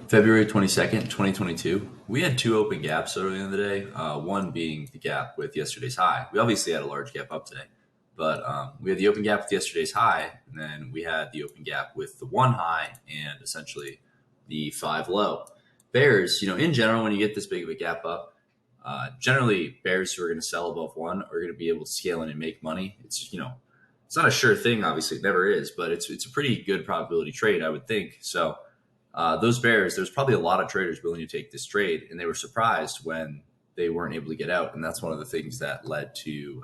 February 22nd, 2022, we had two open gaps early in the day, one being the gap with yesterday's high. We obviously had a large gap up today, but we had the open gap with yesterday's high, and then we had the open gap with the one high and essentially the five low. Bears, in general, when you get this big of a gap up, generally bears who are going to sell above one are going to be able to scale in and make money. It's not a sure thing, obviously, it never is, but it's a pretty good probability trade, I would think. So, those bears, there's probably a lot of traders willing to take this trade, and they were surprised when they weren't able to get out, and that's one of the things that led to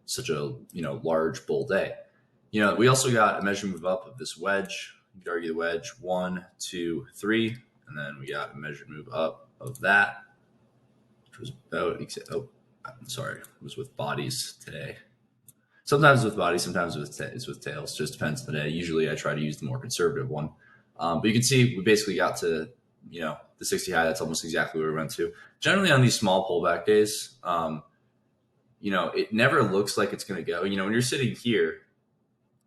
such a large bull day. We also got a measure move up of this wedge. You could argue the wedge 1, 2, 3, and then we got a measured move up of that, which was about it was with bodies today. Sometimes with bodies, sometimes it's with tails. Just depends on the day. Usually, I try to use the more conservative one. But you can see we basically got to, the 60 high. That's almost exactly where we went to. Generally on these small pullback days, it never looks like it's going to go. When you're sitting here,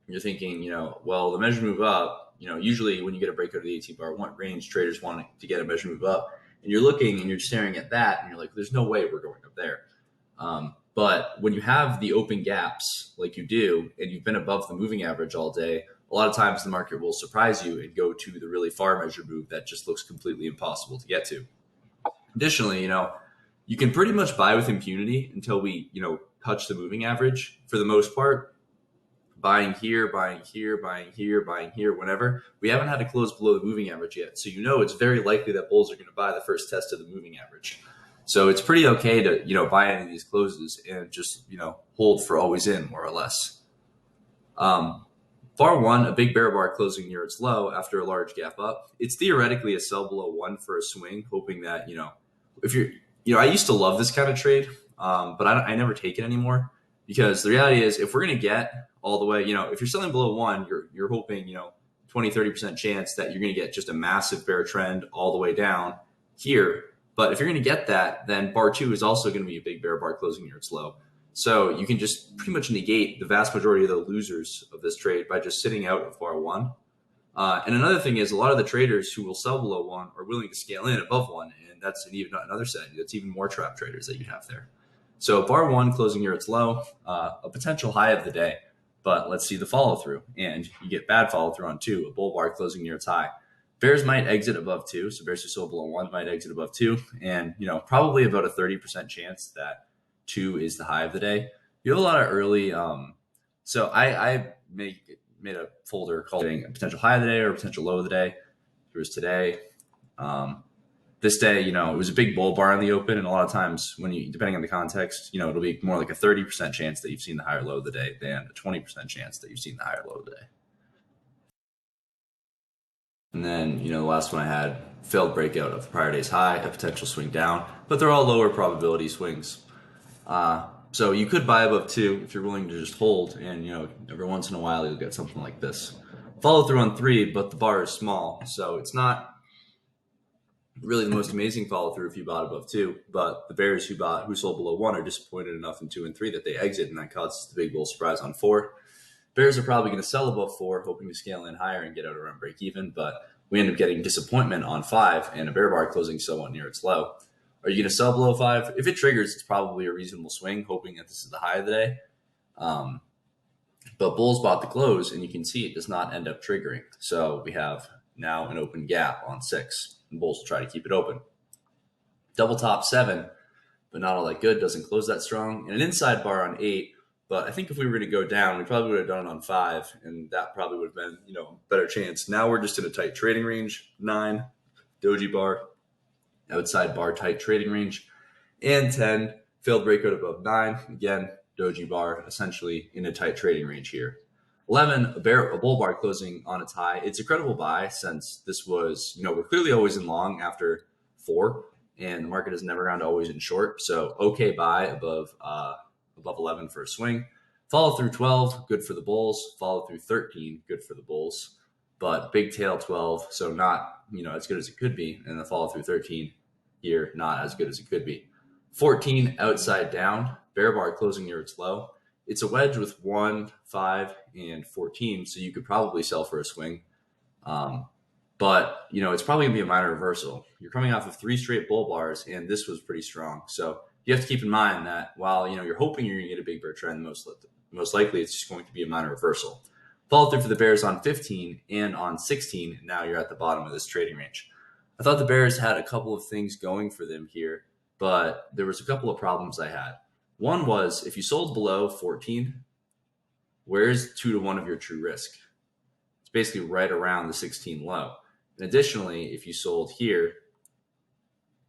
you're thinking, well, the measure move up, usually when you get a breakout of the 18 bar one range, traders want to get a measure move up. And you're looking and you're staring at that and you're like, there's no way we're going up there. But when you have the open gaps like you do, and you've been above the moving average all day, a lot of times the market will surprise you and go to the really far measure move that just looks completely impossible to get to. Additionally, you can pretty much buy with impunity until we, touch the moving average for the most part. Buying here, buying here, buying here, buying here, whenever. We haven't had to close below the moving average yet. So it's very likely that bulls are going to buy the first test of the moving average. So it's pretty okay to, buy any of these closes and just, hold for always in, more or less. Bar one, a big bear bar closing near its low after a large gap up. It's theoretically a sell below one for a swing, hoping that, if you're, I used to love this kind of trade, but I never take it anymore because the reality is if we're going to get all the way, if you're selling below one, you're hoping, 20, 30% chance that you're going to get just a massive bear trend all the way down here. But if you're going to get that, then bar two is also going to be a big bear bar closing near its low. So you can just pretty much negate the vast majority of the losers of this trade by just sitting out of bar one. And another thing is a lot of the traders who will sell below one are willing to scale in above one. And that's another set. That's even more trap traders that you have there. So bar one closing near its low, a potential high of the day. But let's see the follow through. And you get bad follow through on two, a bull bar closing near its high. Bears might exit above two. So bears who sold below one might exit above two. And, probably about a 30% chance that two is the high of the day. You have a lot of early. So I made a folder called a potential high of the day or potential low of the day. Here's today. This day, it was a big bull bar in the open. And a lot of times depending on the context, it'll be more like a 30% chance that you've seen the higher low of the day than a 20% chance that you've seen the higher low of the day. And then, the last one I had, failed breakout of the prior day's high, a potential swing down, but they're all lower probability swings. So you could buy above two if you're willing to just hold, and every once in a while you'll get something like this. Follow through on three, but the bar is small, so it's not really the most amazing follow through if you bought above two. But the bears who sold below one are disappointed enough in 2 and 3 that they exit, and that causes the big bull surprise on 4. Bears are probably going to sell above 4, hoping to scale in higher and get out around break even, but we end up getting disappointment on 5 and a bear bar closing somewhat near its low. Are you going to sell below 5? If it triggers, it's probably a reasonable swing, hoping that this is the high of the day. But bulls bought the close, and you can see it does not end up triggering. So we have now an open gap on 6, and bulls will try to keep it open. Double top 7, but not all that good, doesn't close that strong. And an inside bar on 8, but I think if we were going to go down, we probably would have done it on 5, and that probably would have been, a better chance. Now we're just in a tight trading range, 9, doji bar, outside bar tight trading range, and 10, failed breakout above 9, again, doji bar, essentially in a tight trading range here. 11, a bull bar closing on its high. It's a credible buy since this was, we're clearly always in long after 4, and the market has never gone to always in short. So okay buy above 11 for a swing. Follow through 12, good for the bulls. Follow through 13, good for the bulls. But big tail 12, so not as good as it could be. And the follow through 13 here, not as good as it could be. 14, outside down, bear bar closing near its low. It's a wedge with 1, 5, and 14, so you could probably sell for a swing. But, it's probably going to be a minor reversal. You're coming off of 3 straight bull bars, and this was pretty strong. So you have to keep in mind that while, you're hoping you're going to get a big bear trend, most likely it's just going to be a minor reversal. Follow through for the Bears on 15 and on 16. And now you're at the bottom of this trading range. I thought the Bears had a couple of things going for them here, but there was a couple of problems I had. One was if you sold below 14, where's 2-to-1 of your true risk? It's basically right around the 16 low. And additionally, if you sold here,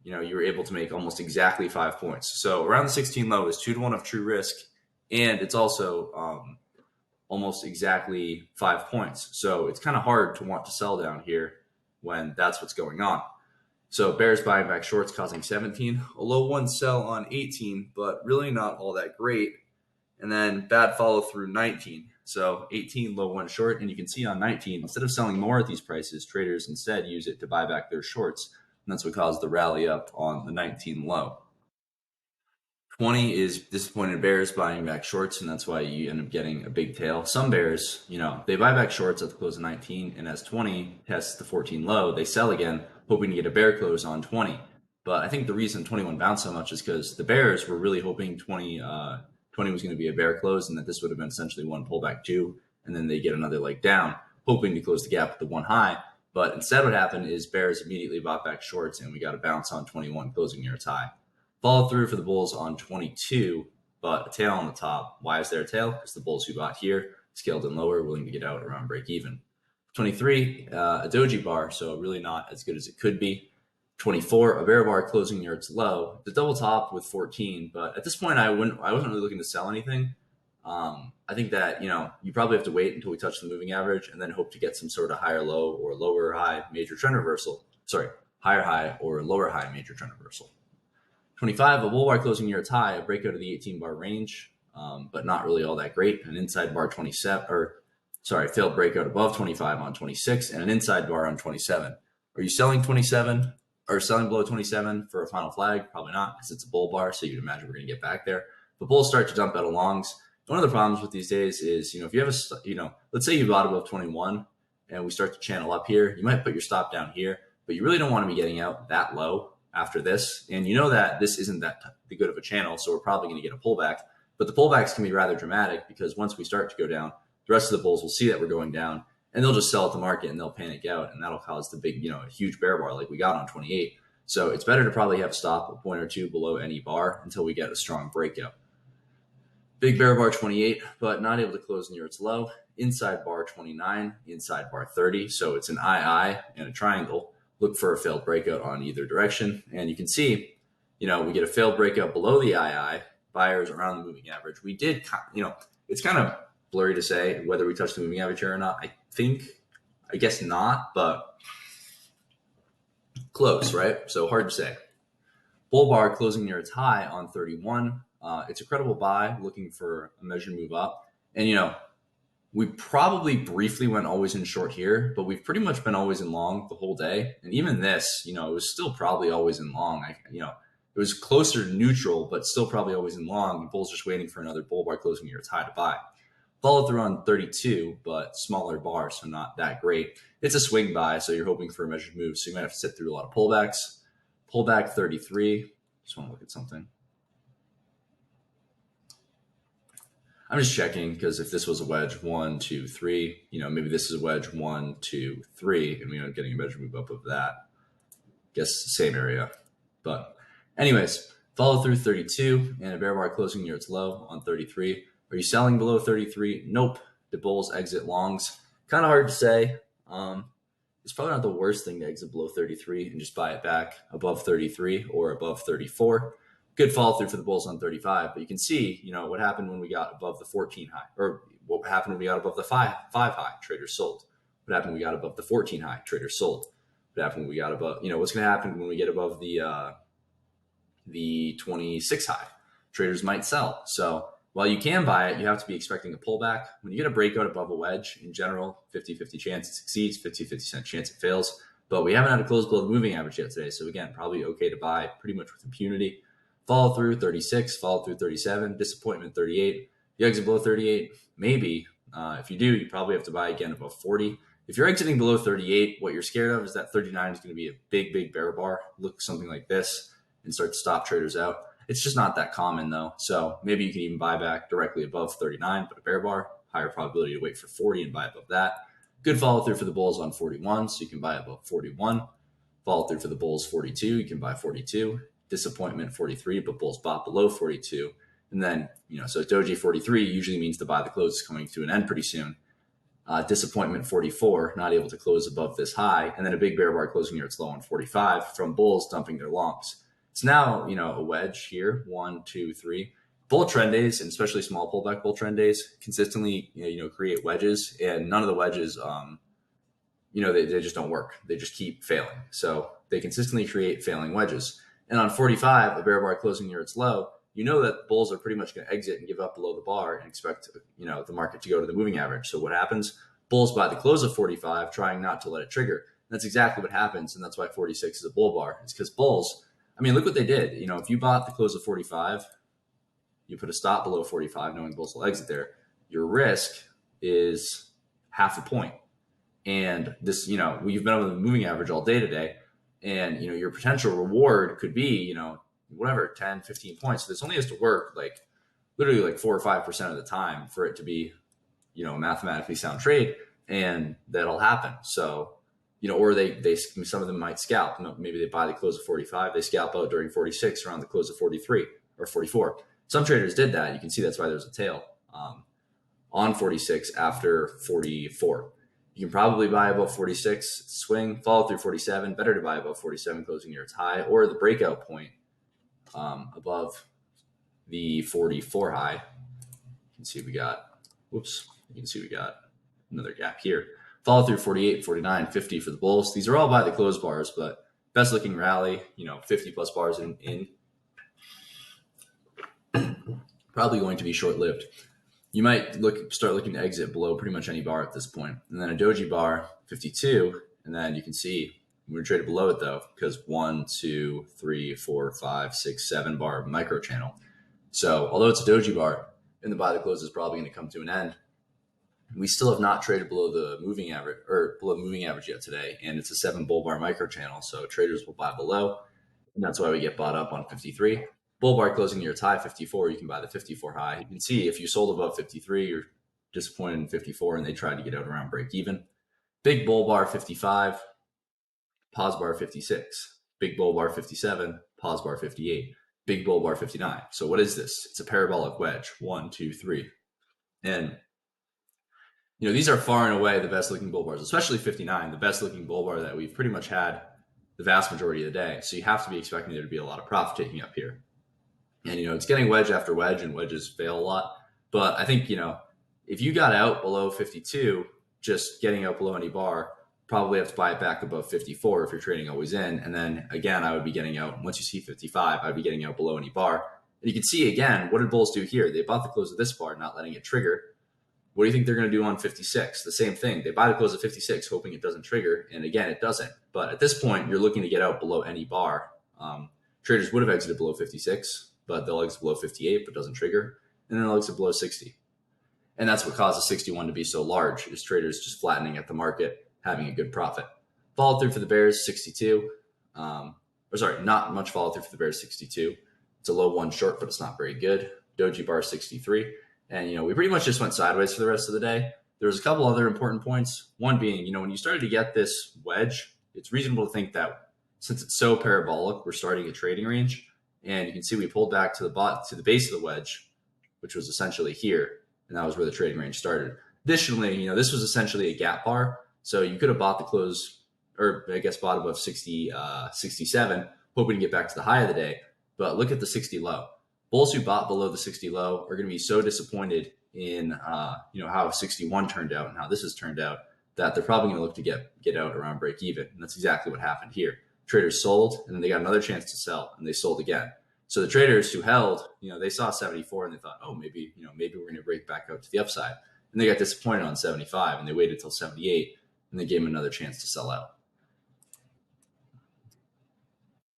you were able to make almost exactly 5 points. So around the 16 low is 2-to-1 of true risk, and it's also almost exactly 5 points. So it's kind of hard to want to sell down here when that's what's going on. So Bears buying back shorts causing 17, a low one sell on 18, but really not all that great. And then bad follow through 19. So 18 low one short, and you can see on 19, instead of selling more at these prices, traders instead use it to buy back their shorts. And that's what caused the rally up on the 19 low. 20 is disappointed bears buying back shorts, and that's why you end up getting a big tail. Some bears, they buy back shorts at the close of 19, and as 20 tests the 14 low, they sell again, hoping to get a bear close on 20. But I think the reason 21 bounced so much is because the bears were really hoping 20 was going to be a bear close, and that this would have been essentially one pullback two, and then they get another leg down, hoping to close the gap with the one high. But instead what happened is bears immediately bought back shorts, and we got a bounce on 21 closing near its high. Follow through for the bulls on 22, but a tail on the top. Why is there a tail? Because the bulls who bought here scaled in lower, willing to get out around break even. 23, a doji bar, so really not as good as it could be. 24, a bear bar closing near its low. The double top with 14, but at this point I wasn't really looking to sell anything. I think that you probably have to wait until we touch the moving average and then hope to get some sort of higher low or lower high major trend reversal. Sorry, higher high or lower high major trend reversal. 25, a bull bar closing near its high, a breakout of the 18 bar range, but not really all that great. An inside bar 27, failed breakout above 25 on 26, and an inside bar on 27. Are you selling 27 or selling below 27 for a final flag? Probably not, because it's a bull bar, so you'd imagine we're going to get back there. But bulls start to dump out of longs. One of the problems with these days is, if you have let's say you bought above 21 and we start to channel up here, you might put your stop down here, but you really don't want to be getting out that low after this. And that this isn't that good of a channel, so we're probably going to get a pullback. But the pullbacks can be rather dramatic because once we start to go down, the rest of the bulls will see that we're going down and they'll just sell at the market and they'll panic out, and that'll cause the big, a huge bear bar like we got on 28. So it's better to probably have a stop a point or two below any bar until we get a strong breakout. Big bear bar 28, but not able to close near its low. Inside bar 29, inside bar 30. So it's an II and a triangle. Look for a failed breakout on either direction. And you can see, we get a failed breakout below the II, buyers around the moving average. We did, it's kind of blurry to say whether we touched the moving average here or not. I guess not, but close, right? So hard to say. Bull bar closing near its high on 31. It's a credible buy, looking for a measured move up. And, we probably briefly went always in short here, but we've pretty much been always in long the whole day. And even this, it was still probably always in long. It was closer to neutral, but still probably always in long. The bull's just waiting for another bull bar closing near its high to buy. Follow through on 32, but smaller bar, so not that great. It's a swing buy, so you're hoping for a measured move. So you might have to sit through a lot of pullbacks. Pullback 33. Just want to look at something. I'm just checking because if this was a wedge 1, 2, 3, maybe this is a wedge 1, 2, 3, and we end up getting a measure move up of that. Guess same area. But anyways, follow through 32 and a bear bar closing near its low on 33. Are you selling below 33? Nope. The bulls exit longs. Kind of hard to say. It's probably not the worst thing to exit below 33 and just buy it back above 33 or above 34. Good follow through for the bulls on 35, but you can see, what happened when we got above the 14 high, or what happened when we got above the 5 high, traders sold. What happened when we got above the 14 high, traders sold. What happened when we got above, what's going to happen when we get above the 26 high, traders might sell. So while you can buy it, you have to be expecting a pullback. When you get a breakout above a wedge, in general, 50-50 chance it succeeds, 50-50 chance it fails. But we haven't had a close below the moving average yet today. So again, probably okay to buy pretty much with impunity. Follow through 36, follow through 37, disappointment 38. You exit below 38, maybe. If you do, you probably have to buy again above 40. If you're exiting below 38, what you're scared of is that 39 is going to be a big bear bar, look something like this, and start to stop traders out. It's just not that common though. So maybe you can even buy back directly above 39, but a bear bar, higher probability to wait for 40 and buy above that. Good follow through for the bulls on 41, so you can buy above 41. Follow through for the bulls 42, you can buy 42. Disappointment 43, but bulls bought below 42. And then, so doji 43 usually means the buy the close is coming to an end pretty soon. Disappointment 44, not able to close above this high, and then a big bear bar closing near its low on 45 from bulls dumping their longs. It's now, a wedge here, 1, 2, 3. Bull trend days, and especially small pullback bull trend days, consistently, create wedges, and none of the wedges, they just don't work. They just keep failing. So they consistently create failing wedges. And on 45, a bear bar closing near its low, that bulls are pretty much going to exit and give up below the bar and expect, the market to go to the moving average. So what happens? Bulls buy the close of 45, trying not to let it trigger. And that's exactly what happens. And that's why 46 is a bull bar. It's because bulls, look what they did. If you bought the close of 45, you put a stop below 45, knowing bulls will exit there, your risk is half a point. And this, you've been over the moving average all day today. And, your potential reward could be, whatever, 10, 15 points. So this only has to work literally 4 or 5% of the time for it to be, a mathematically sound trade. And that'll happen. So, or they some of them might scalp. Maybe they buy the close of 45, they scalp out during 46 around the close of 43 or 44. Some traders did that. You can see that's why there's a tail on 46 after 44. You can probably buy above 46, swing, follow through 47. Better to buy above 47, closing near its high, or the breakout point above the 44 high. You can see we got another gap here. Follow through 48, 49, 50 for the bulls. These are all by the close bars, but best looking rally, 50 plus bars in probably going to be short lived. You might start looking to exit below pretty much any bar at this point. And then a doji bar, 52, and then you can see we're traded below it though, because 1, 2, 3, 4, 5, 6, 7 bar micro channel. So although it's a doji bar and the buy the close is probably going to come to an end, we still have not traded below the moving average or below moving average yet today. And it's a 7 bull bar micro channel. So traders will buy below. And that's why we get bought up on 53. Bull bar closing near its high, 54, you can buy the 54 high. You can see if you sold above 53, you're disappointed in 54, and they tried to get out around break even. Big bull bar 55, pause bar 56. Big bull bar 57, pause bar 58. Big bull bar 59. So what is this? It's a parabolic wedge. 1, 2, 3. And these are far and away the best looking bull bars, especially 59, the best looking bull bar that we've pretty much had the vast majority of the day. So you have to be expecting there to be a lot of profit taking up here. And, it's getting wedge after wedge, and wedges fail a lot. But I think, if you got out below 52, just getting out below any bar, probably have to buy it back above 54 if you're trading always in. And then again, I would be getting out, once you see 55, I'd be getting out below any bar. And you can see again, what did bulls do here? They bought the close of this bar, not letting it trigger. What do you think they're going to do on 56? The same thing. They buy the close of 56, hoping it doesn't trigger. And again, it doesn't. But at this point, you're looking to get out below any bar. Traders would have exited below 56, but they'll exit below 58, but doesn't trigger. And then they'll exit below 60. And that's what causes 61 to be so large, is traders just flattening at the market, having a good profit. Follow through for the bears, 62. Not much follow through for the bears, 62. It's a low one short, but it's not very good. Doji bar, 63. And, we pretty much just went sideways for the rest of the day. There was a couple other important points. One being, when you started to get this wedge, it's reasonable to think that since it's so parabolic, we're starting a trading range. And you can see we pulled back to the base of the wedge, which was essentially here. And that was where the trading range started. Additionally, this was essentially a gap bar. So you could have bought the close, or I guess bought above 67, hoping to get back to the high of the day. But look at the 60 low. Bulls who bought below the 60 low are going to be so disappointed in how 61 turned out and how this has turned out, that they're probably going to look to get out around break even. And that's exactly what happened here. Traders sold, and then they got another chance to sell, and they sold again. So the traders who held, they saw 74 and they thought, oh, maybe we're going to break back out to the upside. And they got disappointed on 75, and they waited till 78, and they gave them another chance to sell out.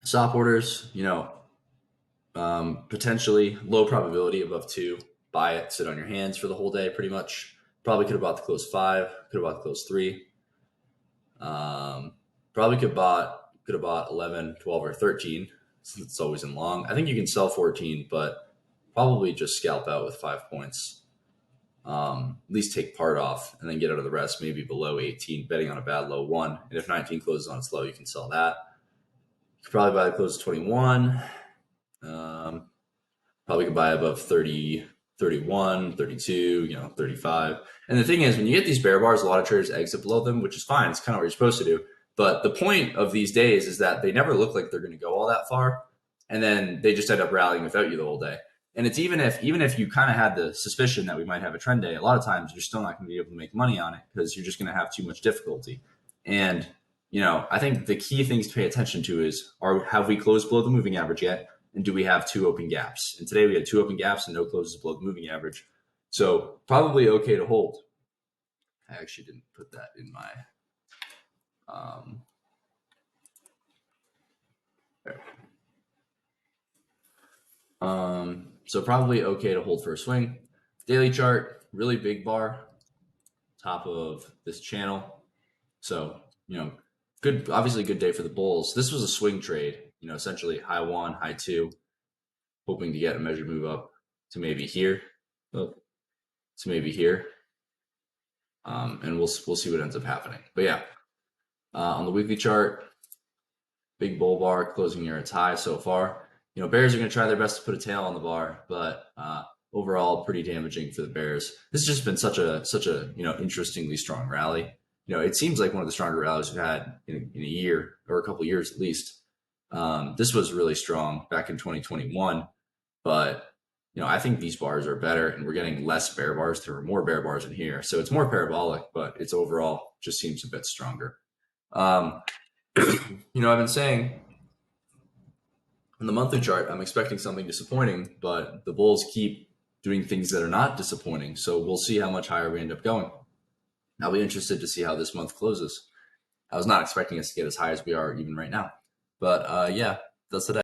Stop orders, potentially low probability above 2. Buy it, sit on your hands for the whole day pretty much. Probably could have bought the close 5, could have bought the close 3. Um, Probably could have bought 11, 12, or 13 since it's always in long. I think you can sell 14, but probably just scalp out with 5 points. At least take part off and then get out of the rest, maybe below 18, betting on a bad low one. And if 19 closes on its low, you can sell that. You could probably buy the close of 21. Um, Probably could buy above 30, 31, 32, 35. And the thing is, when you get these bear bars, a lot of traders exit below them, which is fine. It's kind of what you're supposed to do. But the point of these days is that they never look like they're going to go all that far. And then they just end up rallying without you the whole day. And it's even if you kind of had the suspicion that we might have a trend day, a lot of times you're still not going to be able to make money on it because you're just going to have too much difficulty. And I think the key things to pay attention to is have we closed below the moving average yet? And do we have two open gaps? And today we had two open gaps and no closes below the moving average. So probably okay to hold. I actually didn't put that in my there. So probably okay to hold for a swing. Daily chart, really big bar, top of this channel. So, good, obviously good day for the bulls. This was a swing trade, essentially high one, high two, hoping to get a measured move up to maybe here, to maybe here. And we'll see what ends up happening. But yeah, on the weekly chart, big bull bar closing near its high so far. Bears are going to try their best to put a tail on the bar, but overall pretty damaging for the Bears. This has just been such a interestingly strong rally. It seems like one of the stronger rallies we've had in a year or a couple of years at least. This was really strong back in 2021, but I think these bars are better, and we're getting less bear bars. There are more bear bars in here, so it's more parabolic, but it's overall just seems a bit stronger. I've been saying on the monthly chart, I'm expecting something disappointing, but the bulls keep doing things that are not disappointing. So we'll see how much higher we end up going. I'll be interested to see how this month closes. I was not expecting us to get as high as we are even right now. But yeah, that's the day.